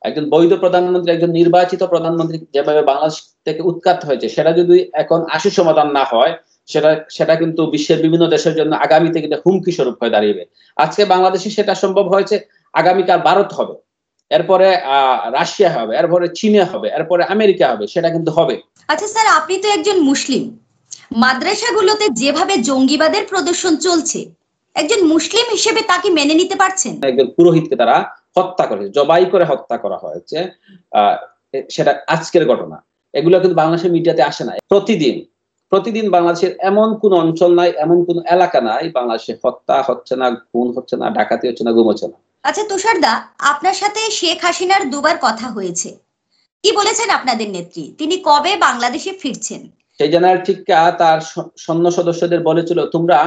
একজন বৈধ প্রধানমন্ত্রী, একজন নির্বাচিত প্রধানমন্ত্রী যেভাবে বাংলাদেশ থেকে উৎখাত হয়েছে, সেটা যদি এখন আশু সমাধান না হয়, সেটা কিন্তু বিশ্বের বিভিন্ন দেশের জন্য আগামীতে কিন্তু হুমকি স্বরূপ হয়ে দাঁড়িয়ে। আজকে বাংলাদেশে সেটা সম্ভব হয়েছে, আগামীকাল ভারত হবে, এরপরে রাশিয়া হবে, এরপরে চীনে হবে, এরপরে আমেরিকা হবে, সেটা কিন্তু হবে। আচ্ছা স্যার, আপনি তো একজন মুসলিম, মাদ্রাসাগুলোতে যেভাবে জঙ্গিবাদের প্রদর্শন চলছে, একজন মুসলিম হিসেবে তাকে মেনে নিতে পারছেন? একজন পুরোহিতকে তারা হত্যা করেছে, জবাই করে হত্যা করা হয়েছে, সেটা আজকের ঘটনা। এগুলো কিন্তু বাংলাদেশের মিডিয়াতে আসে না। প্রতিদিন বাংলাদেশের এমন কোন অঞ্চল নাই, এমন কোন এলাকা নাই বাংলাদেশে হত্যা হচ্ছে না, খুন হচ্ছে না, ডাকাতি হচ্ছে না, গুম হচ্ছে না। আচ্ছা তুষারদা, আপনার সাথে শেখ হাসিনার দুবার কথা হয়েছে, কি বলেছেন আপনাদের নেত্রী? তিনি কবে বাংলাদেশে ফিরছেন? সেই জেনারেল টিক্কা তার সৈন্য সদস্যদের বলেছিল, তোমরা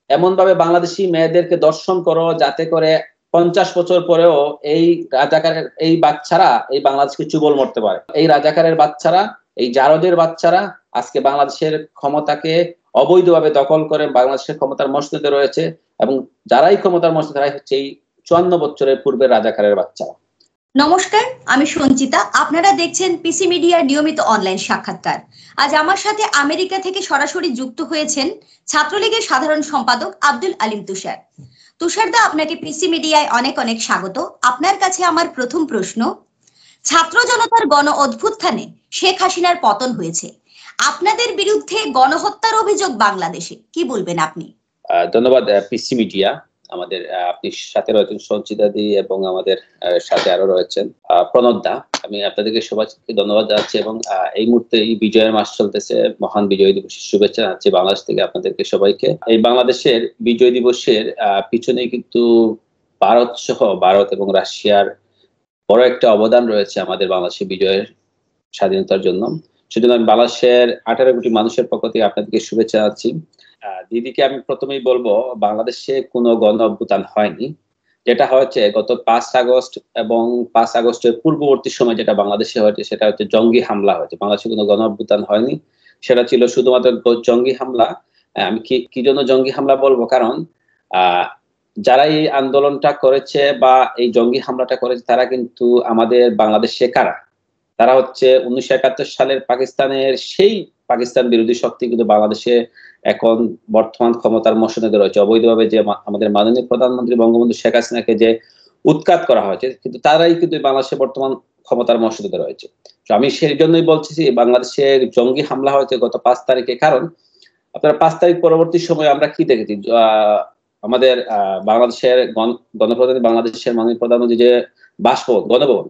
এমন ভাবে বাংলাদেশি মেয়েদেরকে দর্শন করো যাতে করে 50 বছর পরেও এই রাজাকারের এই বাচ্চারা এই বাংলাদেশকে চুবল মরতে পারে। এই রাজাকারের বাচ্চারা, এই জারদের বাচ্চারা আজকে বাংলাদেশের ক্ষমতাকে অবৈধভাবে দখল করে বাংলাদেশের ক্ষমতার মসনদে রয়েছে, এবং যারাই ক্ষমতার মসনদে তারাই হচ্ছে এই 54 বছরের পূর্বের রাজাকারের বাচ্চারা। নমস্কার, আমি সঞ্চিতা। আপনারা দেখছেন পিসি মিডিয়ার নিয়মিত অনলাইন সাক্ষাৎকার। আজ আমার সাথে আমেরিকা থেকে সরাসরি যুক্ত হয়েছেন ছাত্রলীগের সাধারণ সম্পাদক আব্দুল আলিম তুষার। তুষারদা, আপনাকে পিসি মিডিয়ায় অনেক অনেক স্বাগত। আপনার কাছে আমার প্রথম প্রশ্ন, ছাত্র জনতার গণ অভ্যুত্থানে শেখ হাসিনার পতন হয়েছে, আপনাদের বিরুদ্ধে গণহত্যার অভিযোগ বাংলাদেশে, কি বলবেন আপনি? ধন্যবাদ পিসি মিডিয়া। আমাদের আপনি সাথে রয়েছেন সঞ্চিতা দি, এবং আমাদের সাথে আরো রয়েছেন প্রণব দা। আমি আপনাদেরকে সবাইকে ধন্যবাদ জানাচ্ছি, এবং এই মুহূর্তে এই বিজয়ের মাস চলতেছে, মহান বিজয় দিবসের শুভেচ্ছা জানাচ্ছি বাংলাদেশ থেকে আপনাদেরকে সবাইকে। এই বাংলাদেশের বিজয় দিবসের পিছনে কিন্তু ভারত এবং রাশিয়ার বড় একটা অবদান রয়েছে আমাদের বাংলাদেশের বিজয়ের স্বাধীনতার জন্য। সেজন্য আমি বাংলাদেশের 18 কোটি মানুষের পক্ষ থেকে আপনাদেরকে শুভেচ্ছা জানাচ্ছি। দিদিকে আমি প্রথমেই বলবো, বাংলাদেশে কোনো গণ অভ্যুত্থান হয়নি। যেটা হয়েছে গত 5 আগস্ট এবং 5 আগস্টের পূর্ববর্তী সময় যেটা বাংলাদেশে হয়েছে, সেটা হচ্ছে জঙ্গি হামলা হয়েছে। বাংলাদেশে কোনো গণ অভ্যুত্থান হয়নি, সেটা ছিল শুধুমাত্র জঙ্গি হামলা। আমি কি জন্য জঙ্গি হামলা বলবো, কারণ যারা এই আন্দোলনটা করেছে বা এই জঙ্গি হামলাটা করেছে, তারা কিন্তু আমাদের বাংলাদেশে কারা? তারা হচ্ছে 1971 সালের পাকিস্তানের সেই পাকিস্তান বিরোধী শক্তি কিন্তু বাংলাদেশে এখন বর্তমান ক্ষমতার মসনদে রয়েছে। অবৈধভাবে যে আমাদের মাননীয় প্রধানমন্ত্রী বঙ্গবন্ধু শেখ হাসিনাকে যে উৎখাত করা হয়েছে, কিন্তু তারাই কিন্তু বাংলাদেশে বর্তমান ক্ষমতার মসনদে রয়েছে। তো আমি সেই জন্যই বলছি যে বাংলাদেশে জঙ্গি হামলা হয়েছে গত 5 তারিখে। কারণ আপনারা 5 তারিখ পরবর্তী সময়ে আমরা কি দেখেছি, আমাদের বাংলাদেশের গণপ্রজাতন্ত্রী বাংলাদেশের মাননীয় প্রধানমন্ত্রী যে বাসভবন, গণভবন,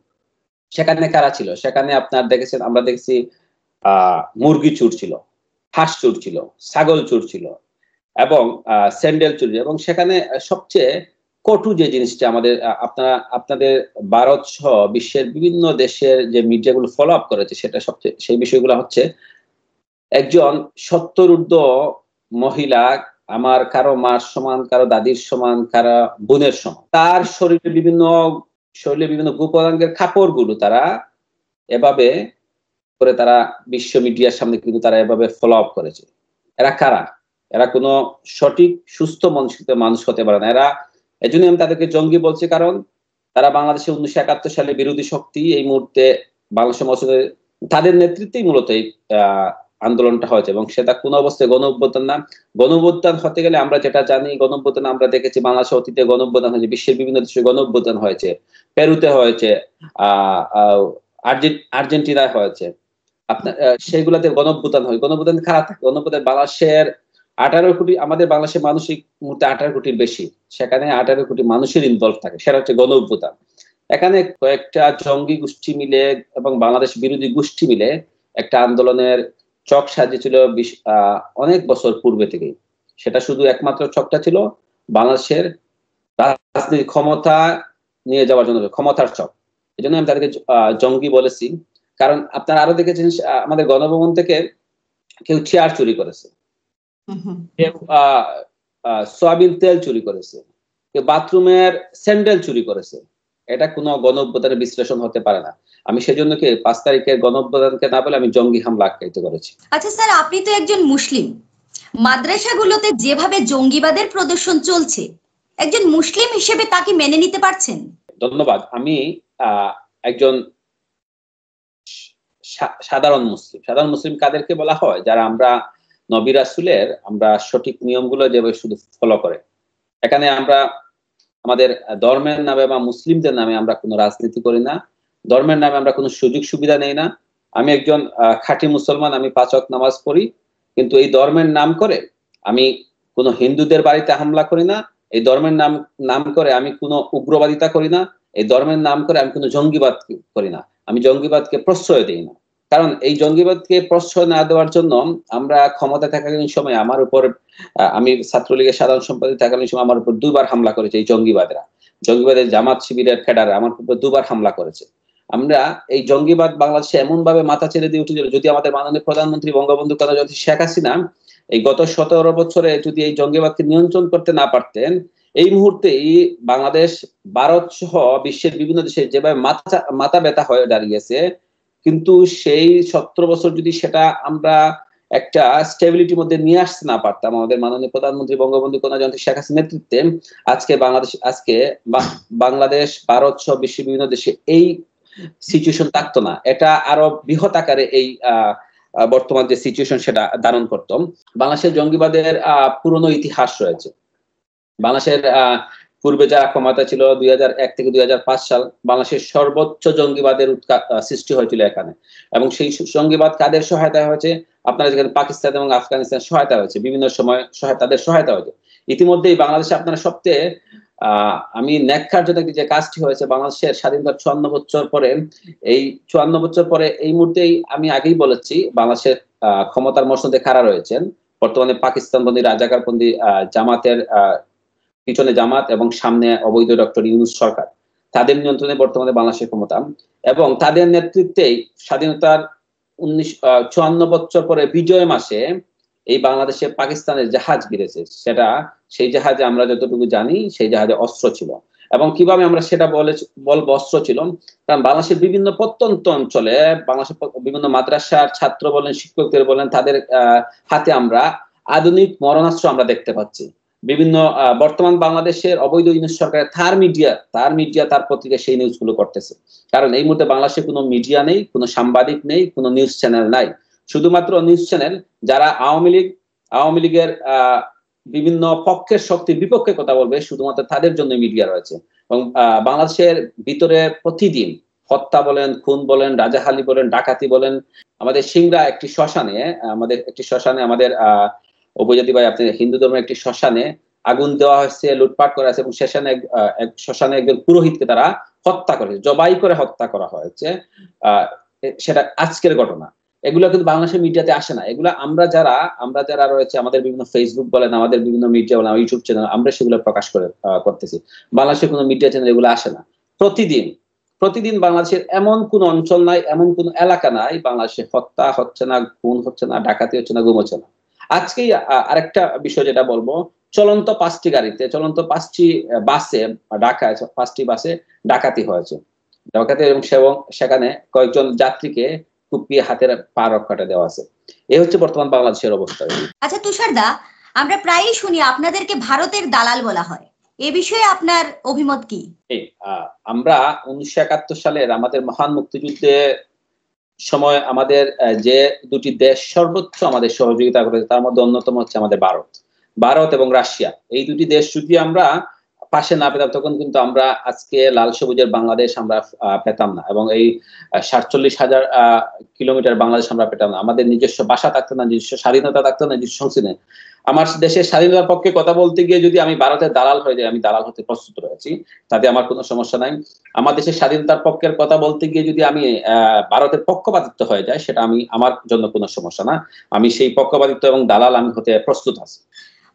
সেখানে কারা ছিল? সেখানে আপনার দেখেছেন, আমরা দেখছি মুরগি চুর ছিল, হাঁস চুর ছিল, ছাগল চুর ছিল, এবং স্যান্ডেল চুর, এবং সেখানে সবচেয়ে কটু যে জিনিসটা আমাদের আপনাদের ভারত সহ বিশ্বের বিভিন্ন দেশের যে মিডিয়াগুলো ফলো আপ করেছে, সেটা সবচেয়ে সেই বিষয়গুলো হচ্ছে, একজন 70 ঊর্ধ্ব মহিলা, আমার কারো মার সমান, কারো দাদির সমান, কারো বোনের সমান, তার শরীরে বিভিন্ন গোপাঙ্গের কাপড়গুলো তারা এভাবে করে তারা বিশ্ব মিডিয়ার সামনে কিন্তু তারা এভাবে ফলো আপ করেছে। এরা কারা? এরা কোনো সঠিক সুস্থ মানুষ হতে পারে না। এজন্যই আমি তাদেরকে জঙ্গি বলছি, কারণ তারা বাংলাদেশে 1971 সালে বিরোধী শক্তি। এই মুহূর্তে বাংলাদেশের মসনদে তাদের নেতৃত্বেই মূলত এই আন্দোলনটা হয়েছে, এবং সেটা কোনো অবস্থায় গণ অভ্যুত্থান না। গণ অভ্যুত্থান হতে গেলে আমরা যেটা জানি, গণ অভ্যুত্থান আমরা দেখেছি বাংলাদেশের অতীতে গণ অভ্যুত্থান হয়েছে, বিশ্বের বিভিন্ন দেশে গণ অভ্যুত্থান হয়েছে, পেরুতে হয়েছে, আর্জেন্টিনায় হয়েছে। আপনার সেইগুলাতে গণ অভ্যুত্থান হয়। গণ অভ্যুত্থান খারাপ থাকে। গণ অভ্যুত্থান বাংলাদেশের 18 কোটি, আমাদের বাংলাদেশের মানসিক মুহূর্তে 18 কোটির বেশি, সেখানে 18 কোটি মানুষের ইনভলভ থাকে, সেটা হচ্ছে গণ অভ্যুত্থান। এখানে কয়েকটা জঙ্গি গোষ্ঠী মিলে এবং বাংলাদেশ বিরোধী গোষ্ঠী মিলে একটা আন্দোলনের চক সাজিয়েছিল অনেক বছর পূর্বে থেকেই। সেটা শুধু একমাত্র চকটা ছিল বাংলাদেশের রাজনীতি ক্ষমতা নিয়ে যাওয়ার জন্য, ক্ষমতার চক। এই জন্য আমি তাদেরকে জঙ্গি বলেছি। কারণ আপনারা আরো দেখেছেন, আমাদের গণভবন থেকে কেউ চেয়ার চুরি করেছে, কেউ সয়াবিন তেল চুরি করেছে, কেউ বাথরুমের স্যান্ডেল চুরি করেছে। এটা কোনো গণ অভ্যুত্থানের বিশ্লেষণ হতে পারে না। আমি সেজন্য 5 তারিখের গণ অভ্যুত্থানকে না বলে আমি জঙ্গি হামলা আখ্যায়িত করেছি। আচ্ছা স্যার, আপনি তো একজন মুসলিম, মাদ্রাসাগুলোতে যেভাবে জঙ্গিবাদের প্রদর্শন চলছে, একজন মুসলিম হিসেবে তাকে মেনে নিতে পারছেন? ধন্যবাদ। আমি একজন সাধারণ মুসলিম কাদেরকে বলা হয়? যারা আমরা নবী রাসূলের আমরা সঠিক নিয়মগুলো যেভাবে শুধু ফলো করে। এখানে আমরা আমাদের ধর্মের নামে বা মুসলিমদের নামে আমরা কোনো রাজনীতি করি না, ধর্মের নামে আমরা কোনো সুযোগ সুবিধা নেই না। আমি একজন খাঁটি মুসলমান, আমি 5 ওয়াক্ত নামাজ পড়ি, কিন্তু এই ধর্মের নাম করে আমি কোনো হিন্দুদের বাড়িতে হামলা করি না, এই ধর্মের নাম করে আমি কোনো উগ্রবাদিতা করি না, এই ধর্মের নাম করে আমি কোনো জঙ্গিবাদ করি না, আমি জঙ্গিবাদকে প্রশ্রয় দিই না। কারণ এই জঙ্গিবাদকে প্রশ্রয় না দেওয়ার জন্য আমরা ক্ষমতা থাকাকালীন সময় আমার উপর আমি ছাত্রলীগের সাধারণ সম্পাদক থাকাকালীন সময় আমার উপর 2 বার হামলা করেছে এই জঙ্গিবাদের জামাত শিবিরের ক্যাডার আমার উপর 2 বার হামলা করেছে। আমরা এই জঙ্গিবাদ বাংলাদেশে এমন ভাবে মাথা ছেড়ে দিয়ে উঠেছিল, যদি আমাদের মাননীয় প্রধানমন্ত্রী বঙ্গবন্ধু কন্যা শেখ হাসিনা এই গত 17 বছরে যদি এই জঙ্গিবাদকে নিয়ন্ত্রণ করতে না পারতেন, এই মুহূর্তে বাংলাদেশ, ভারত সহ বিশ্বের বিভিন্ন দেশে যেভাবে মাথা ব্যথা হয়ে দাঁড়িয়েছে, কিন্তু সেই 17 বছর যদি সেটা আমরা একটা স্টেবিলিটির মধ্যে নিয়ে আসতে না পারতাম আমাদের মাননীয় প্রধানমন্ত্রী বঙ্গবন্ধু কন্যা শেখ হাসিনার নেতৃত্বে, বাংলাদেশ, ভারত সহ বিশ্বের বিভিন্ন দেশে এই সিচুয়েশন থাকতো না। এটা আরো বৃহৎ আকারে এই বর্তমান যে সিচুয়েশন সেটা ধারণ করত। বাংলাদেশের জঙ্গিবাদের পুরনো ইতিহাস রয়েছে। বাংলাদেশের পূর্বে যারা ক্ষমতা ছিল 2001 থেকে 2005 সাল বাংলাদেশের সর্বোচ্চ জঙ্গিবাদের সৃষ্টি হয়েছিল এখানে, এবং সেই জঙ্গিবাদ কাদের সহায়তা হয়েছে? আপনারা যেখানে পাকিস্তান এবং আফগানিস্তান সহায়তা হয়েছে, বিভিন্ন সময় তাদের সহায়তা হয়েছে। ইতিমধ্যেই বাংলাদেশে আপনারা সবচেয়ে আমি ন্যাক্কারজনক যে কাজটি হয়েছে, বাংলাদেশের স্বাধীনতার 54 বছর পরে, এই 54 বছর পরে এই মুহূর্তেই আমি আগেই বলেছি বাংলাদেশের ক্ষমতার মসনদে কারা রয়েছেন বর্তমানে? পাকিস্তানবন্দী, রাজাকারবন্দী জামাতের পিছনে জামাত এবং সামনে অবৈধ ডক্টর ইউনূস সরকার, তাদের নিয়ন্ত্রণে বর্তমানে বাংলাদেশের ক্ষমতা, এবং তাদের নেতৃত্বেই স্বাধীনতার 54 বছর পরে বিজয় মাসে এই বাংলাদেশে পাকিস্তানের জাহাজ গিরেছে। সেই জাহাজে আমরা যতটুকু জানি সেই জাহাজে অস্ত্র ছিল। এবং কিভাবে আমরা সেটা বলবো অস্ত্র ছিল? কারণ বাংলাদেশের বিভিন্ন প্রত্যন্ত অঞ্চলে, বাংলাদেশের বিভিন্ন মাদ্রাসার ছাত্র বলেন, শিক্ষকদের বলেন, তাদের হাতে আমরা আধুনিক মরণাস্ত্র আমরা দেখতে পাচ্ছি। বিভিন্ন বর্তমান বাংলাদেশের অবৈধ ইউনূস সরকারের তার পত্রিকা সেই নিউজগুলো করতেছে। কারণ এই মুহূর্তে বাংলাদেশে কোনো মিডিয়া নেই, কোনো সাংবাদিক নেই, কোনো নিউজ চ্যানেল নাই। শুধুমাত্র নিউজ চ্যানেল যারা আওয়ামী লীগের বিভিন্ন পক্ষের শক্তির বিপক্ষে কথা বলবে, শুধুমাত্র তাদের জন্য মিডিয়া রয়েছে। এবং বাংলাদেশের ভিতরে প্রতিদিন হত্যা বলেন, খুন বলেন, রাজাহালি বলেন, ডাকাতি বলেন। আমাদের সিংড়া একটি শ্মশানে আমাদের উপজাতি ভাই আপনি হিন্দু ধর্মের একটি শ্মশানে আগুন দেওয়া হয়েছে, লুটপাট করা হয়েছে, এবং শ্মশানে একজন পুরোহিতকে তারা হত্যা করেছে, জবাই করে হত্যা করা হয়েছে। সেটা আজকের ঘটনা। এগুলো কিন্তু বাংলাদেশের মিডিয়াতে আসে না। এগুলো আমরা যারা রয়েছে, আমাদের বিভিন্ন ফেসবুক বলেন, আমাদের বিভিন্ন মিডিয়া বলেন, ইউটিউব চ্যানেল, আমরা সেগুলো প্রকাশ করতেছি। বাংলাদেশের কোনো মিডিয়া চ্যানেল এগুলো আসে না। প্রতিদিন বাংলাদেশের এমন কোন অঞ্চল নাই, এমন কোন এলাকা নাই বাংলাদেশে হত্যা হচ্ছে না, খুন হচ্ছে না, ডাকাতি হচ্ছে না, গুম হচ্ছে না। আজকেই আরেকটা বিষয় যেটা বলবো, চলন্ত 5টি বাসে ঢাকায় 5টি বাসে ডাকাতি হয়েছে, এবং সেখানে কয়েকজন যাত্রীকে কুপিয়ে হাতের পা রক্ষাটা দেওয়া আছে। এই হচ্ছে বর্তমান বাংলাদেশের অবস্থা। আচ্ছা তুষারদা, আমরা প্রায়ই শুনি আপনাদেরকে ভারতের দালাল বলা হয়, এ বিষয়ে আপনার অভিমত কি? আমরা 1971 সালের আমাদের মহান মুক্তিযুদ্ধে সময় আমাদের যে দুটি দেশ সর্বোচ্চ আমাদের সহযোগিতা করেছে, তার মধ্যে অন্যতম হচ্ছে আমাদের ভারত এবং রাশিয়া। এই দুটি দেশ যদি আমরা পাশে না পেতাম, তখন কিন্তু আমরা আজকে লাল সবুজের বাংলাদেশ আমরা পেতাম না, এবং এই 47,000 কিলোমিটার বাংলাদেশ আমরা পেতাম না। আমাদের নিজস্ব ভাষা থাকতো না, নিজস্ব স্বাধীনতা থাকতো না, নিজস্ব সংস্কৃতি। আমার দেশের স্বাধীনতার পক্ষে কথা বলতে গিয়ে যদি আমি ভারতের দালাল হয়ে যাই, আমি দালাল হতে প্রস্তুত রয়েছি, তাতে আমার কোনো সমস্যা নাই। আমার দেশের স্বাধীনতার পক্ষের কথা বলতে গিয়ে যদি আমি ভারতের পক্ষপাতিত্ব হয়ে যায়, সেটা আমার জন্য কোনো সমস্যা না। আমি সেই পক্ষপাতিত্ব এবং দালাল আমি হতে প্রস্তুত আছি।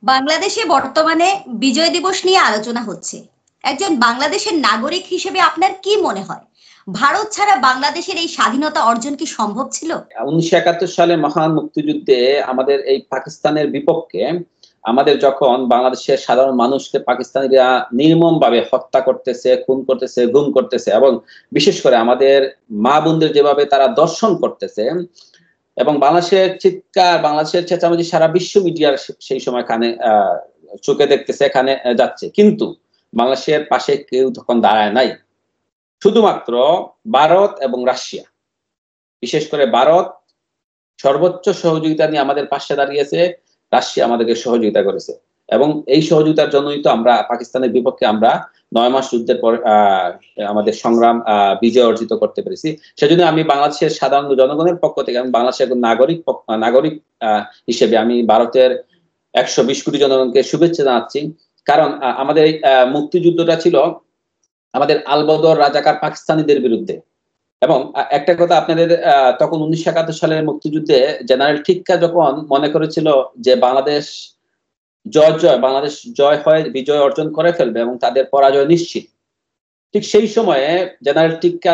বাংলাদেশে বর্তমানে বিজয় দিবস নিয়ে আলোচনা হচ্ছে। একজন বাংলাদেশের নাগরিক হিসেবে আপনার কি মনে হয়, ভারত ছাড়া বাংলাদেশের এই স্বাধীনতা অর্জন কি সম্ভব ছিল? 1971 সালে মহান মুক্তিযুদ্ধে আমাদের এই পাকিস্তানের বিপক্ষে আমাদের যখন বাংলাদেশের সাধারণ মানুষকে পাকিস্তানিরা নির্মম ভাবে হত্যা করতেছে, খুন করতেছে, গুম করতেছে, এবং বিশেষ করে আমাদের মা বোনদের যেভাবে তারা দর্শন করতেছে, এবং বাংলাদেশের চিৎকার, বাংলাদেশের চেঁচামেচি সারা বিশ্ব মিডিয়ার সেই সময় চোখে দেখতেছে, এখানে যাচ্ছে, কিন্তু বাংলাদেশের পাশে কেউ তখন দাঁড়ায় নাই। শুধুমাত্র ভারত এবং রাশিয়া, বিশেষ করে ভারত সর্বোচ্চ সহযোগিতা নিয়ে আমাদের পাশে দাঁড়িয়েছে, রাশিয়া আমাদেরকে সহযোগিতা করেছে এবং এই সহযোগিতার জন্যই তো আমরা পাকিস্তানের বিপক্ষে আমরা 9 মাস যুদ্ধের পর আমাদের সংগ্রাম বিজয় অর্জিত করতে পেরেছি। সেজন্য আমি বাংলাদেশের সাধারণ জনগণের পক্ষ থেকে, আমি বাংলাদেশের একজন নাগরিক হিসেবে আমি ভারতের 120 কোটি জনগণকে শুভেচ্ছা জানাচ্ছি। কারণ আমাদের এই মুক্তিযুদ্ধটা ছিল আমাদের আলবদর রাজাকার পাকিস্তানিদের বিরুদ্ধে। এবং একটা কথা আপনাদের, তখন 1971 সালের মুক্তিযুদ্ধে জেনারেল টিক্কা যখন মনে করেছিল যে বাংলাদেশ বাংলাদেশ জয় হয়, বিজয় অর্জন করে ফেলবে এবং তাদের পরাজয় নিশ্চিত, ঠিক সেই সময়ে জেনারেল টিক্কা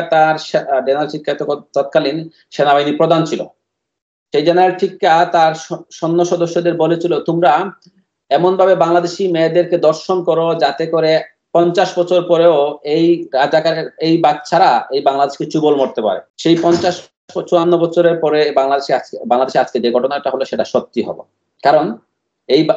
তৎকালীন সেনাবাহিনী প্রধান ছিল। সেই জেনারেল টিক্কা তার সৈন্য সদস্যদের বলেছিল, তোমরা এমন ভাবে বাংলাদেশি মেয়েদেরকে দর্শন করো যাতে করে 50 বছর পরেও এই রাজাকারের এই বাচ্চারা এই বাংলাদেশকে চুবল মরতে পারে। সেই 54 বছরের পরে বাংলাদেশে আজকে যে ঘটনাটা হলো সেটা সত্যি হলো। কারণ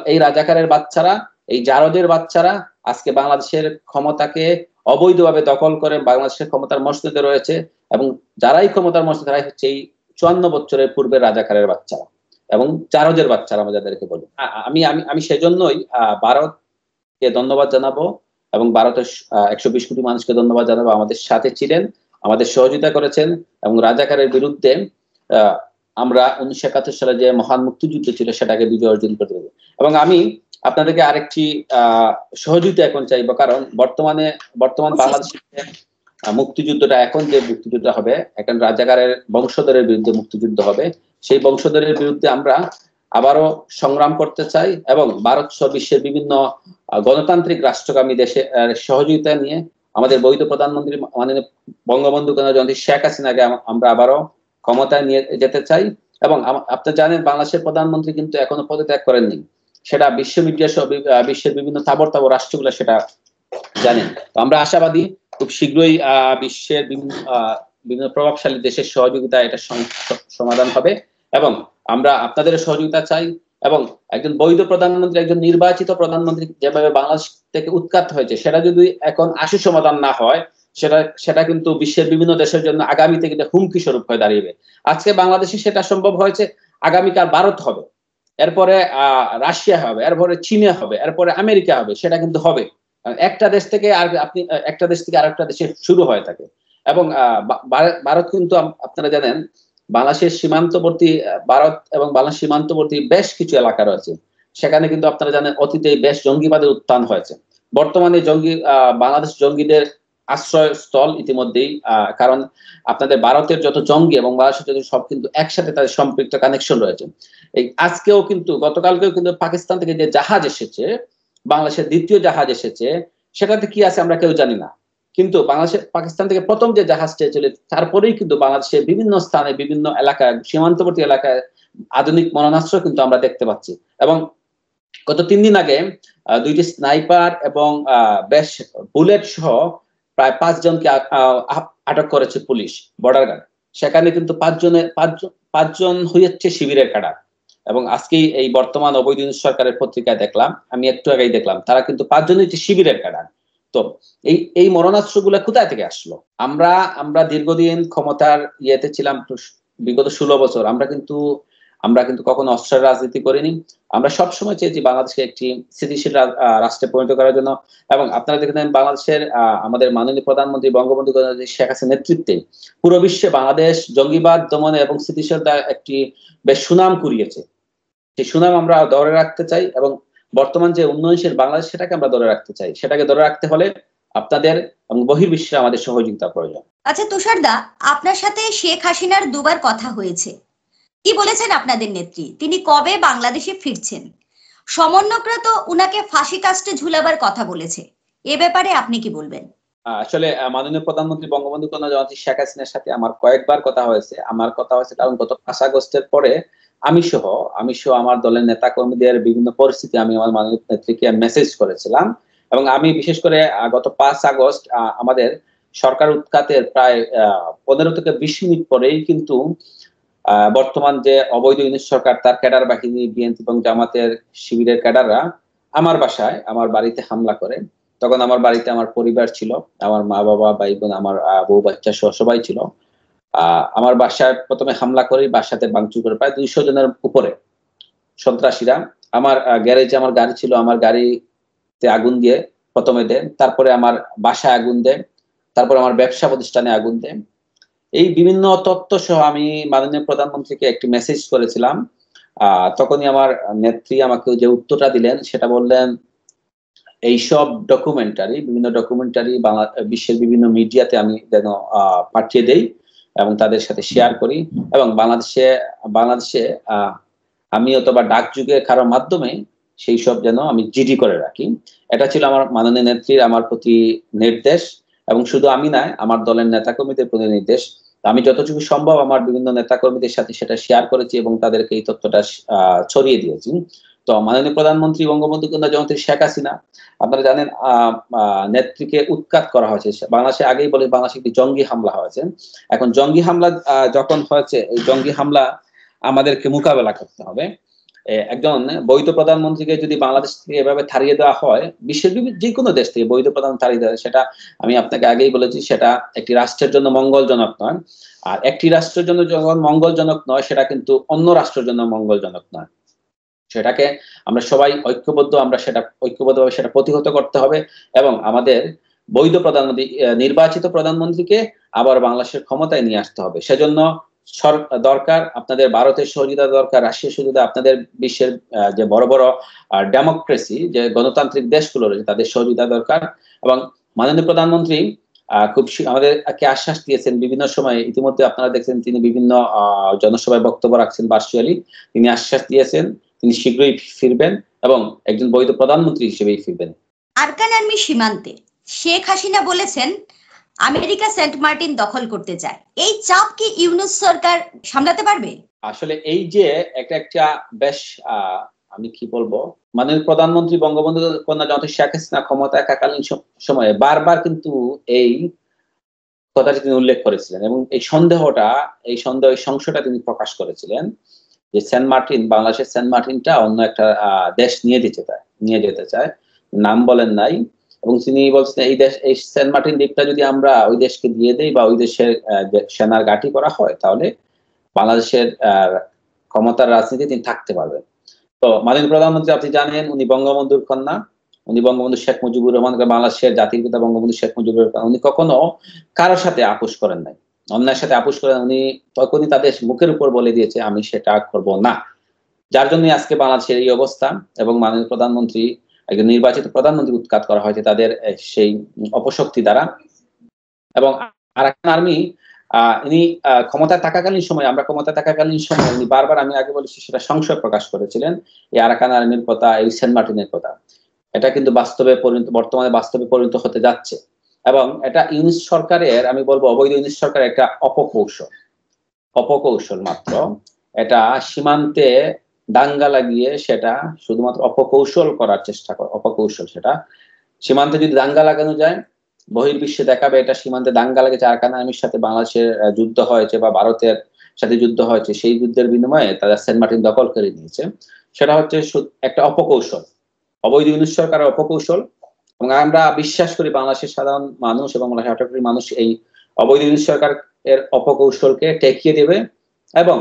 এই রাজাকারের বাচ্চারা, এই জারদের বাচ্চারা আজকে বাংলাদেশের ক্ষমতাকে অবৈধভাবে দখল করে বাংলাদেশের ক্ষমতার মসনদে রয়েছে এবং যারাই ক্ষমতার মসনদে তারাই হচ্ছে এই 54 বছরের পূর্বের রাজাকারের বাচ্চারা এবং জারদের বাচ্চারা আমরা যাদেরকে বলি। আমি সেজন্যই ভারতকে ধন্যবাদ জানাবো এবং ভারতের 120 কোটি মানুষকে ধন্যবাদ জানাবো। আমাদের সাথে ছিলেন, আমাদের সহযোগিতা করেছেন এবং রাজাকারের বিরুদ্ধে আমরা 1971 সালে যে মহান মুক্তিযুদ্ধ ছিল সেটাকে বিজয় অর্জন করতে পারবো। এবং আমি আপনাদেরকে আরেকটি সহযোগিতা এখন চাইবো, কারণ বর্তমান বাংলাদেশের মুক্তিযুদ্ধটা, এখন যে মুক্তিযুদ্ধ হবে, এখন রাজাকারের বংশধরের বিরুদ্ধে মুক্তিযুদ্ধ হবে। সেই বংশধরের বিরুদ্ধে আমরা আবারও সংগ্রাম করতে চাই এবং ভারত সহ বিশ্বের বিভিন্ন গণতান্ত্রিক রাষ্ট্রগামী দেশে সহযোগিতা নিয়ে আমাদের বৈধ প্রধানমন্ত্রী মাননীয় বঙ্গবন্ধু জয়ন্তী শেখ হাসিনাকে আমরা আবারও ক্ষমতায় নিয়ে যেতে চাই। এবং আপনি জানেন বাংলাদেশের প্রধানমন্ত্রী কিন্তু এখনো পদত্যাগ করেননি, সেটা বিশ্ব মিডিয়া সহ বিশ্বের বিভিন্ন তাবর রাষ্ট্রগুলো সেটা জানেন। তো আমরা আশাবাদী খুব শীঘ্রই বিশ্বের বিভিন্ন প্রভাবশালী দেশের সহযোগিতা এটা সমাধান হবে এবং আমরা আপনাদের সহযোগিতা চাই। এবং একজন বৈধ প্রধানমন্ত্রী, একজন নির্বাচিত প্রধানমন্ত্রী যেভাবে বাংলাদেশ থেকে উৎখাত হয়েছে, সেটা যদি এখন আশু সমাধান না হয়, সেটা কিন্তু বিশ্বের বিভিন্ন দেশের জন্য আগামীতে কিন্তু হুমকি স্বরূপ হয়ে দাঁড়িয়ে। আজকে বাংলাদেশে সেটা সম্ভব হয়েছে, আগামীকাল ভারত হবে, এরপরে রাশিয়া হবে, এরপরে চীনে হবে, এরপরে আমেরিকা হবে, সেটা কিন্তু হবে। একটা দেশ থেকে আরেকটা দেশে শুরু হয়ে থাকে। এবং ভারত কিন্তু আপনারা জানেন বাংলাদেশের সীমান্তবর্তী, ভারত এবং বাংলাদেশ সীমান্তবর্তী বেশ কিছু এলাকা রয়েছে, সেখানে কিন্তু আপনারা জানেন অতীতে বেশ জঙ্গিবাদের উত্থান হয়েছে। বর্তমানে বাংলাদেশ জঙ্গিদের আশ্রয়স্থল ইতিমধ্যেই, কারণ আপনাদের ভারতের যত জঙ্গি এবং বাংলাদেশের যত সব কিন্তু একসাথে তাদের সম্পৃক্ত কানেকশন রয়েছে। এই আজকেও কিন্তু, গতকালকেও কিন্তু পাকিস্তান থেকে যে জাহাজ এসেছে, বাংলাদেশের দ্বিতীয় জাহাজ এসেছে, সেটাতে কি আছে আমরা কেউ জানি না। কিন্তু পাকিস্তান থেকে প্রথম যে জাহাজটা ছিল, তারপরেই কিন্তু বাংলাদেশের বিভিন্ন স্থানে, বিভিন্ন এলাকায়, সীমান্তবর্তী এলাকায় আধুনিক মরণাস্ত্র কিন্তু আমরা দেখতে পাচ্ছি। এবং গত 3 দিন আগে 2টি স্নাইপার এবং বেশ বুলেট সহ প্রায় 5 জনকে আটক করেছে পুলিশ, বর্ডার গার্ড। সেখানে কিন্তু 5 জন হয়েছে শিবিরের ক্যাডার। এবং আজকেই এই বর্তমান অবৈধ সরকারের পত্রিকায় দেখলাম, আমি একটু আগেই দেখলাম, তারা কিন্তু 5 জনই হচ্ছে শিবিরের ক্যাডার। তো এই মরণাস্ত্র গুলা কোথায় থেকে আসলো? আমরা দীর্ঘদিন ক্ষমতার ইয়েতে ছিলাম, বিগত 16 বছর আমরা কিন্তু কখনো অস্ত্রের রাজনীতি করিনি। আমরা সবসময় চেয়েছি বাংলাদেশকে একটি স্থিতিশীল রাষ্ট্রে পরিণত করার জন্য। এবং আপনারা দেখেন বাংলাদেশের আমাদের মাননীয় প্রধানমন্ত্রী বঙ্গবন্ধু শেখ হাসিনার নেতৃত্বে পুরো বিশ্বে বাংলাদেশ জঙ্গিবাদ দমনে এবং স্থিতিশীলতা একটি বেশ সুনাম কুড়িয়েছে। সেই সুনাম আমরা ধরে রাখতে চাই এবং বর্তমান যে উন্নয়নশীল বাংলাদেশ, সেটাকে আমরা ধরে রাখতে চাই। সেটাকে ধরে রাখতে হলে আপনাদের এবং বহির্বিশ্বে আমাদের সহযোগিতা প্রয়োজন। আচ্ছা তুষারদা, আপনার সাথে শেখ হাসিনার দুবার কথা হয়েছে, কি বলেছেন আপনাদের নেত্রী? তিনি কবে বাংলাদেশে ফিরছেন? সমন্বয়করা তো উনাকে ফাঁসি কাস্টে ঝুলাবার কথা বলেছে, এ ব্যাপারে আপনি কি বলবেন? আসলে মাননীয় প্রধানমন্ত্রী বঙ্গবন্ধু জয়ন্তী শেখ হাসিনার সাথে আমার কয়েকবার কথা হয়েছে। কারণ গত 5 আগস্টের পরে আমি সহ আমার দলের নেতা কর্মীদের বিভিন্ন পরিস্থিতি আমি আমার মাননীয় নেত্রীকে মেসেজ করেছিলাম। এবং আমি বিশেষ করে গত 5 আগস্ট আমাদের সরকার উৎখাতের প্রায় 15 থেকে 20 মিনিট পরেই কিন্তু বর্তমান যে অবৈধ ইউনিট সরকার, তার ক্যাডার বাহিনী, বিএনপি এবং জামাতের শিবিরের ক্যাডাররা আমার বাড়িতে হামলা করে তখন আমার বাড়িতে আমার পরিবার ছিল, আমার মা বাবা, ভাই বোন, আমার বউ বাচ্চা সহ সবাই ছিল। আমার বাসায় প্রথমে হামলা করে বাসাতে ভাঙচুর করে প্রায় 200 জনের উপরে সন্ত্রাসীরা আমার গ্যারেজে আমার গাড়ি ছিল, আমার গাড়িতে আগুন দিয়ে প্রথমে দেয়, তারপরে আমার বাসায় আগুন দেয়, তারপরে আমার ব্যবসা প্রতিষ্ঠানে আগুন দেয়। এই বিভিন্ন তথ্য সহ আমি মাননীয় প্রধানমন্ত্রীকে একটি মেসেজ করেছিলাম। তখনই আমার নেত্রী আমাকে যে উত্তরটা দিলেন সেটা বললেন, এইসব বিভিন্ন ডকুমেন্টারি বিশ্বের বিভিন্ন মিডিয়াতে আমি যেন পাঠিয়ে দেই এবং তাদের সাথে শেয়ার করি, এবং বাংলাদেশে আমি অথবা ডাক যুগে কারো মাধ্যমে সেই সব যেন আমি জিডি করে রাখি। এটা ছিল আমার মাননীয় নেত্রীর আমার প্রতি নির্দেশ, এবং শুধু আমি নয়, আমার দলের নেতাকর্মীদের প্রতি নির্দেশ। আমি যতটুকু সম্ভব আমার বিভিন্ন নেতাকর্মীদের সাথে সেটা শেয়ার করেছি এবং তাদেরকে এই তথ্যটা ছড়িয়ে দিয়েছি। তো মাননীয় প্রধানমন্ত্রী বঙ্গবন্ধু কন্যা জয়ন্তী শেখ হাসিনা, আপনারা জানেন, নেত্রীকে উৎখাত করা হয়েছে। বাংলাদেশে আগেই বলে বাংলাদেশে একটি জঙ্গি হামলা হয়েছে। এখন জঙ্গি হামলা যখন হয়েছে, এই জঙ্গি হামলা আমাদেরকে মোকাবেলা করতে হবে। একজন বৈধ প্রধানমন্ত্রীকে যদি বাংলাদেশ থেকে এভাবে তাড়িয়ে দেওয়া হয়, বিশ্বের যে কোনো দেশ থেকে বৈধ প্রধান তাড়িয়ে দেওয়া, সেটা আমি আপনাকে আগেই বলেছি, সেটা একটি রাষ্ট্রের জন্য মঙ্গলজনক নয়। আর একটি রাষ্ট্রের জন্য যখন মঙ্গলজনক নয়, সেটা কিন্তু অন্য রাষ্ট্রের জন্য মঙ্গলজনক নয়। সেটাকে আমরা সবাই ঐক্যবদ্ধভাবে সেটা প্রতিহত করতে হবে, এবং আমাদের বৈধ প্রধানমন্ত্রী, নির্বাচিত প্রধানমন্ত্রীকে আবার বাংলাদেশের ক্ষমতায় নিয়ে আসতে হবে। সেজন্য দরকার আপনাদের ভারতের সহযোগিতা দরকার, রাশিয়ার সহযোগিতা, আপনাদের বিশ্বের যে বড় বড় ডেমোক্রেসি, যে গণতান্ত্রিক দেশগুলো রয়েছে, তাদের সহযোগিতা দরকার। এবং মাননীয় প্রধানমন্ত্রী খুব আমাদেরকে আশ্বাস দিয়েছেন বিভিন্ন সময়ে। ইতিমধ্যে আপনারা দেখছেন তিনি বিভিন্ন জনসভায় বক্তব্য রাখছেন ভার্চুয়ালি। তিনি আশ্বাস দিয়েছেন তিনি শীঘ্রই ফিরবেন এবং একজন বৈধ প্রধানমন্ত্রী হিসেবেই ফিরবেন। আরাকান আর্মি সীমান্তে শেখ হাসিনা বলেছেন আমেরিকা সেন্ট মার্টিন দখল করতে চায়। এই চাপ কি ইউনূস সরকার সামলাতে পারবে? আসলে এই যে একটা বেশ আমি কি বলবো, মাননীয় প্রধানমন্ত্রী বঙ্গবন্ধু কন্যা জয়ন্তী শেখ হাসিনা ক্ষমতা থাকাকালীন সময়ে বারবার কিন্তু এই কথাটি তিনি উল্লেখ করেছিলেন, এবং এই সংশয়টা তিনি প্রকাশ করেছিলেন যে বাংলাদেশের সেন্ট মার্টিনটা অন্য একটা দেশ নিয়ে যেতে চায়, নাম বলেন নাই। এবং তিনি বলছেন এই সেন্ট মার্টিন দ্বীপটা যদি আমরা ওই দেশকে দিয়ে দেই বা ওই দেশের সেনার ঘাঁটি করা হয়, তাহলে বাংলাদেশের ক্ষমতার রাজনীতি তিনি থাকতে পারবেন। তো মাননীয় প্রধানমন্ত্রী, আপনি জানেন, উনি বঙ্গবন্ধুর কন্যা, উনি বঙ্গবন্ধু শেখ মুজিবুর রহমান, বাংলাদেশের জাতির পিতা বঙ্গবন্ধু শেখ মুজিবুর রহমান। উনি কখনো কারোর সাথে আপোষ করেন নাই, অন্যায়ের সাথে আপোষ করেন। উনি তখনই তাদের মুখের উপর বলে দিয়েছে আমি সেটা করব না, যার জন্য আজকে বাংলাদেশের এই অবস্থা। এবং মাননীয় প্রধানমন্ত্রী, একজন নির্বাচিত প্রধানমন্ত্রী উৎখাত করা হয়েছে তাদের সেই অপশক্তি দ্বারা। এবং আরাকান আর্মি ইনি ক্ষমতায় থাকাকালীন সময় উনি বারবার, আমি আগে বলেছি, সেটা সংশয় প্রকাশ করেছিলেন এই আরাকান আর্মির কথা, এই সেন্ট মার্টিনের কথা। এটা কিন্তু বর্তমানে বাস্তবে পরিণত হতে যাচ্ছে, এবং এটা ইউনূস সরকারের, আমি বলবো অবৈধ ইউনূস সরকারের একটা অপকৌশল মাত্র। এটা সীমান্তে দাঙ্গা লাগিয়ে সেটা শুধুমাত্র অপকৌশল। সেটা সীমান্তে যদি দাঙ্গা লাগানো যায়, বহির্বিশ্বে দেখাবে এটা সীমান্তে দাঙ্গা লেগেছে, আরাকান আর্মির সাথে বাংলাদেশের যুদ্ধ হয়েছে বা ভারতের সাথে যুদ্ধ হয়েছে, সেই যুদ্ধের বিনিময়ে তারা সেন্ট মার্টিন দখল করে নিয়েছে। সেটা হচ্ছে একটা অপকৌশল, অবৈধ ইউনূস সরকারের অপকৌশল। এবং আমরা বিশ্বাস করি বাংলাদেশের সাধারণ মানুষ এবং বাংলাদেশের মানুষ এই অবৈধ ইউনূস সরকারের অপকৌশলকে ঠেকিয়ে দেবে এবং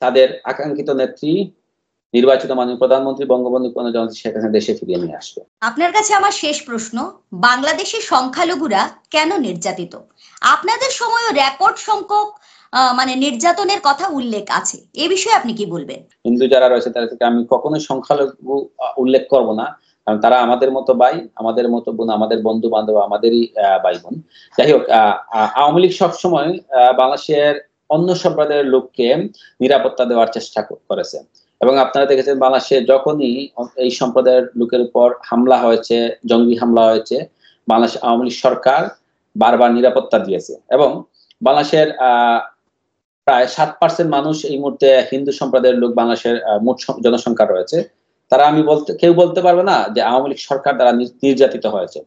তাদের আকাঙ্ক্ষিত নেত্রী, নির্বাচিত মাননীয় প্রধানমন্ত্রী বঙ্গবন্ধু কন্যা জয়ন্তী শেখ হাসিনা দেশে ফিরিয়ে নিয়ে আসবে। আপনার কাছে আমার শেষ প্রশ্ন, বাংলাদেশের সংখ্যালঘুরা কেন নির্যাতিত? আপনাদের সময়ও রেকর্ড সংখ্যক নির্যাতনের কথা উল্লেখ আছে, এ বিষয়ে আপনি কি বলবেন? হিন্দু যারা রয়েছে তাদেরকে আমি কখনোই সংখ্যালঘু উল্লেখ করব না, কারণ তারা আমাদের মতো ভাই, আমাদের মতো বোন, আমাদের বন্ধু বান্ধব, আমাদেরই ভাই বোন। যাই হোক, আওয়ামী লীগ সবসময় বাংলাদেশের অন্য সম্প্রদায়ের লোককে নিরাপত্তা দেওয়ার চেষ্টা করেছে, এবং আপনারা দেখেছেন বাংলাদেশে যখনই এই সম্প্রদায়ের লোকের উপর হামলা হয়েছে, জঙ্গি হামলা হয়েছে, বাংলাদেশ আওয়ামী লীগ সরকার বারবার নিরাপত্তা দিয়েছে। এবং বাংলাদেশের প্রায় 7% মানুষ এই মুহূর্তে হিন্দু সম্প্রদায়ের লোক বাংলাদেশের মোট জনসংখ্যা রয়েছে। তারা কেউ বলতে পারবে না যে আওয়ামী লীগ সরকার দ্বারা নির্যাতিত হয়েছে।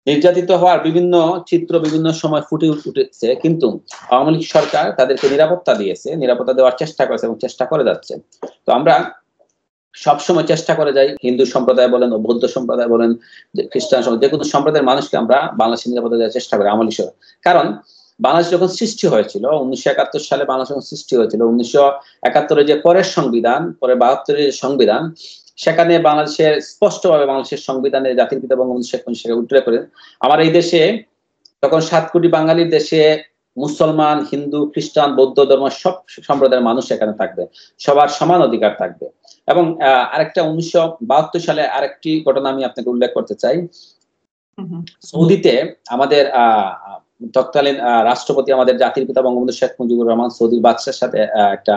নির্যাতিত হওয়ার বিভিন্ন চিত্র বিভিন্ন সময় ফুটে উঠেছে, কিন্তু আওয়ামী লীগ সরকার তাদেরকে নিরাপত্তা দিয়েছে, নিরাপত্তা দেওয়ার চেষ্টা করেছে এবং চেষ্টা করে যাচ্ছে। তো আমরা সবসময় চেষ্টা করে যাই, হিন্দু সম্প্রদায় বলেন, বৌদ্ধ সম্প্রদায় বলেন, খ্রিস্টান সম্প্রদায়, যে কোনো সম্প্রদায়ের মানুষকে আমরা বাংলাদেশের নিরাপত্তা দেওয়ার চেষ্টা করি আমল হিসেবে। কারণ বাংলাদেশ যখন সৃষ্টি হয়েছিল 1971 সালে, বাংলাদেশ যখন সৃষ্টি হয়েছিল, 1971 যে পরের সংবিধান, পরে 72 যে সংবিধান, সেখানে বাংলাদেশের স্পষ্টভাবে বাংলাদেশের সংবিধানে জাতির পিতা বঙ্গবন্ধু শেখ মুজিবুর উল্লেখ করেন, আমার এই দেশে তখন 7 কোটি বাঙালির দেশে মুসলমান, হিন্দু, খ্রিস্টান, বৌদ্ধ ধর্ম সব সম্প্রদায়ের মানুষ এখানে থাকবে, সবার সমান অধিকার থাকবে। এবং আরেকটা 1972 সালে আরেকটি ঘটনা আমি আপনাকে উল্লেখ করতে চাই। সৌদিতে আমাদের তৎকালীন রাষ্ট্রপতি, আমাদের জাতির পিতা বঙ্গবন্ধু শেখ মুজিবুর রহমান সৌদির বাদশার সাথে একটা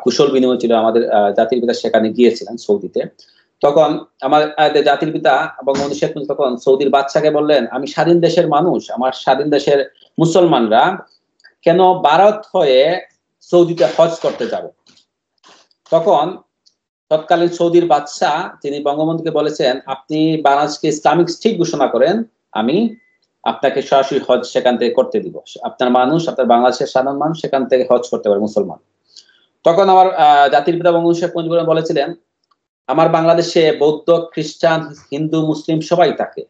কুশল বিনিময় ছিল। আমাদের জাতির পিতা সেখানে গিয়েছিলেন সৌদিতে। তখন আমার জাতির পিতা বঙ্গবন্ধু শেখ মুজিব তখন সৌদির বাদশাকে বললেন, আমি স্বাধীন দেশের মানুষ, আমার স্বাধীন দেশের মুসলমানরা কেন ভারত হয়ে সৌদিতে হজ করতে যাবে? তখন তৎকালীন সৌদির বাদশাহ তিনি বঙ্গবন্ধুকে বলেছেন, আপনি বাংলাদেশকে ইসলামিক স্টেট ঘোষণা করেন, আমি আপনাকে সরাসরি হজ সেখান থেকে করতে দিব, আপনার মানুষ, আপনার বাংলাদেশের সাধারণ মানুষ সেখান থেকে হজ করতে পারে, মুসলমান। তখন আমার জাতির পিতা বঙ্গবন্ধু শেখ মুজিবুর বলেছিলেন, আমার বাংলাদেশে বৌদ্ধ, খ্রিস্টান, হিন্দু, মুসলিম সবাই থাকে,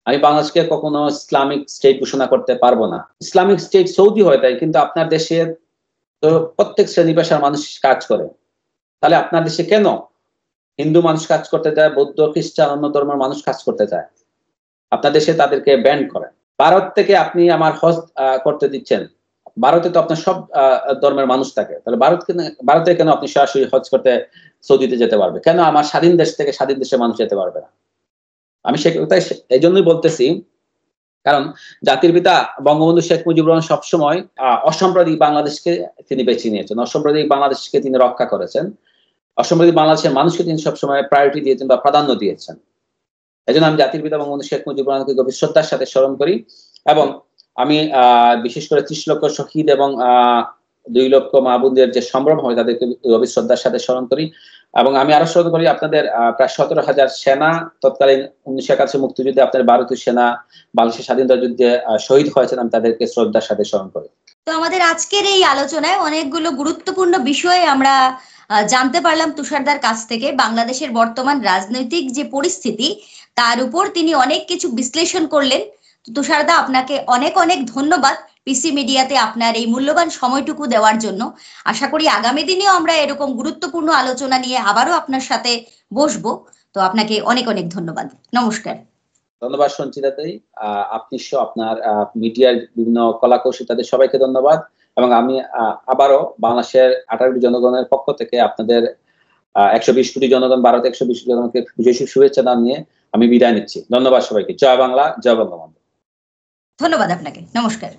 আমি বাংলাদেশকে কখনো ইসলামিক স্টেট ঘোষণা করতে পারবো না। ইসলামিক স্টেট সৌদি হয়ে থাকে, কিন্তু আপনার দেশের তো প্রত্যেক শ্রেণী পেশার মানুষ কাজ করে, তাহলে আপনার দেশে কেন হিন্দু মানুষ কাজ করতে যায়, বৌদ্ধ, খ্রিস্টান, অন্য ধর্মের মানুষ কাজ করতে যায়? আপনার দেশে তাদেরকে ব্যান করেন। ভারত থেকে আপনি আমার হজ করতে দিচ্ছেন, ভারতে তো আপনার সব ধর্মের মানুষ থাকে, তাহলে ভারতে কেন আপনি সরাসরি হজ করতে সৌদিতে যেতে পারবে? কেন আমার স্বাধীন দেশ থেকে স্বাধীন দেশের মানুষ যেতে পারবে না? আমি সে কথাই এই জন্যই বলতেছি, কারণ জাতির পিতা বঙ্গবন্ধু শেখ মুজিবুর রহমান সবসময় অসাম্প্রদায়িক বাংলাদেশকে তিনি বেছে নিয়েছেন, অসাম্প্রদায়িক বাংলাদেশকে তিনি রক্ষা করেছেন, অসাম্প্রদায়িক বাংলাদেশের মানুষকে তিনি সবসময় প্রায়োরিটি দিয়েছেন বা প্রাধান্য দিয়েছেন। এই জন্য আমি জাতির পিতা বঙ্গবন্ধু শেখ মুজিবুর রহমানকে গভীর শ্রদ্ধার সাথে স্মরণ করি, এবং আমি বিশেষ করে 30 লক্ষ শহীদ এবং 2 লক্ষ মা বোনদের যে সম্ভ্রম হয় তাদেরকে গভীর শ্রদ্ধার সাথে স্মরণ করি। এবং আমি আরো স্মরণ করি আপনাদের প্রায় 17,000 সেনা, তৎকালীন 1971 মুক্তিযুদ্ধে আপনার ভারতীয় সেনা বাংলাদেশের স্বাধীনতা যুদ্ধে শহীদ হয়েছেন, আমি তাদেরকে শ্রদ্ধার সাথে স্মরণ করি। তো আমাদের আজকের এই আলোচনায় অনেকগুলো গুরুত্বপূর্ণ বিষয়ে আমরা জানতে পারলাম তুষারদার কাছ থেকে। বাংলাদেশের বর্তমান রাজনৈতিক যে পরিস্থিতি তার উপর তিনি অনেক কিছু বিশ্লেষণ করলেন। তুষারদা, আপনাকে অনেক অনেক ধন্যবাদ পিসি মিডিয়াতে আপনার এই মূল্যবান সময়টুকু দেওয়ার জন্য। আশা করি আগামী দিনেও আমরা এরকম গুরুত্বপূর্ণ আলোচনা নিয়ে আবারও আপনার সাথে বসবো। তো আপনাকে অনেক অনেক ধন্যবাদ। নমস্কার। ধন্যবাদ সঞ্চিতাদি, আপনি সহ আপনার মিডিয়ার বিভিন্ন কলাকৌশলী তাদের সবাইকে ধন্যবাদ। এবং আমি আবারও বাংলাদেশের 18 কোটি জনগণের পক্ষ থেকে আপনাদের 120 কোটি জনগণ, ভারত 120 কোটি জনগণকে বিজয় শুভেচ্ছা জানিয়ে আমি বিদায় নিচ্ছি। ধন্যবাদ সবাইকে। জয় বাংলা, জয় বঙ্গবন্ধু। ধন্যবাদ আপনাকে। নমস্কার।